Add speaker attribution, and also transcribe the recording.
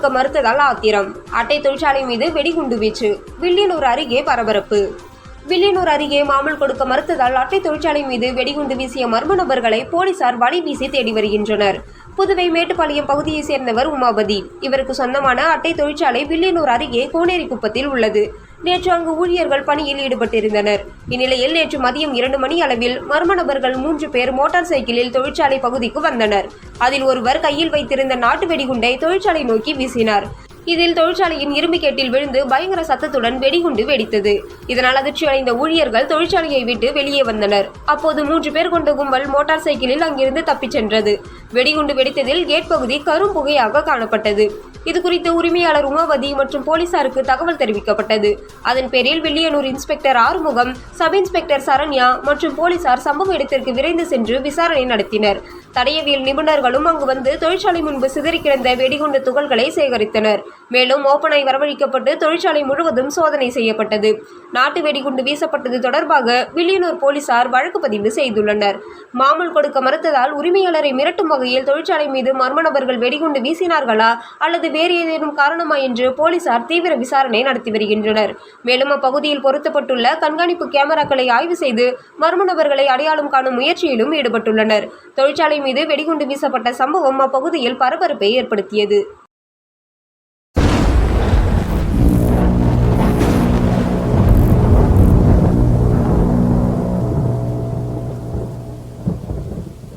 Speaker 1: கொடுக்க மறுத்ததால் ஆத்திரம். அட்டை தொழிற்சாலை மீது வெடிகுண்டு வீச்சு. வில்லியனூர் அருகே பரபரப்பு. வில்லியனூர் அருகே மாமூல் கொடுக்க மறுத்ததால் அட்டை தொழிற்சாலை மீது வெடிகுண்டு வீசிய மர்ம நபர்களை போலீசார் வலை வீசி தேடி வருகின்றனர். புதுவை மேட்டுப்பாளையம் பகுதியை சேர்ந்தவர் உமாபதி. இவருக்கு சொந்தமான அட்டை தொழிற்சாலை வில்லியனூர் அருகே கோனேரிக்குப்பத்தில் உள்ளது. நேற்று அங்கு ஊழியர்கள் பணியில் ஈடுபட்டிருந்தனர். இந்நிலையில் நேற்று மதியம் 2 மணி அளவில் மர்ம நபர்கள் 3 பேர் மோட்டார் சைக்கிளில் தொழிற்சாலை பகுதிக்கு வந்தனர். அதில் ஒருவர் கையில் வைத்திருந்த நாட்டு வெடிகுண்டை தொழிற்சாலை நோக்கி வீசினார். இதில் தொழிற்சாலையின் இரும்பு கேட்டில் விழுந்து பயங்கர சத்தத்துடன் வெடிகுண்டு வெடித்தது. இதனால் அதிர்ச்சி அடைந்த ஊழியர்கள் தொழிற்சாலையை விட்டு வெளியே வந்தனர். அப்போது 3 பேர் கொண்ட கும்பல் மோட்டார் சைக்கிளில் அங்கிருந்து தப்பிச் சென்றது. வெடிகுண்டு வெடித்ததில் கேட் பகுதி கரும் புகையாக காணப்பட்டது. இதுகுறித்து உரிமையாளர் உமாவதி மற்றும் போலீசாருக்கு தகவல் தெரிவிக்கப்பட்டது. அதன் பேரில் Villianur inspector Arumugam, sub inspector Saranya மற்றும் போலீசார் சம்பவ இடத்திற்கு விரைந்து சென்று விசாரணை நடத்தினர். தடயவியல் நிபுணர்களும் அங்கு வந்து தொழிற்சாலை முன்பு சிதறி கிடந்த வெடிகுண்டு துகள்களை சேகரித்தனர். மேலும் ஓப்பனாய் வரவழைக்கப்பட்டு தொழிற்சாலை முழுவதும் சோதனை செய்யப்பட்டது. நாட்டு வெடிகுண்டு வீசப்பட்டது தொடர்பாக வில்லியனூர் போலீசார் வழக்கு பதிவு செய்துள்ளனர். மாமூல் கொடுக்க மறுத்ததால் உரிமையாளரை மிரட்டும் வகையில் தொழிற்சாலை மீது மர்ம நபர்கள் வெடிகுண்டு வீசினார்களா அல்லது வேறு ஏதேனும் காரணமா என்று போலீசார் தீவிர விசாரணை நடத்தி வருகின்றனர். மேலும் அப்பகுதியில் பொருத்தப்பட்டுள்ள கண்காணிப்பு கேமராக்களை ஆய்வு செய்து மர்ம நபர்களை அடையாளம் காணும் முயற்சியிலும் ஈடுபட்டுள்ளனர். தொழிற்சாலை மீது வெடிகுண்டு வீசப்பட்ட சம்பவம் அப்பகுதியில் பரபரப்பை ஏற்படுத்தியது.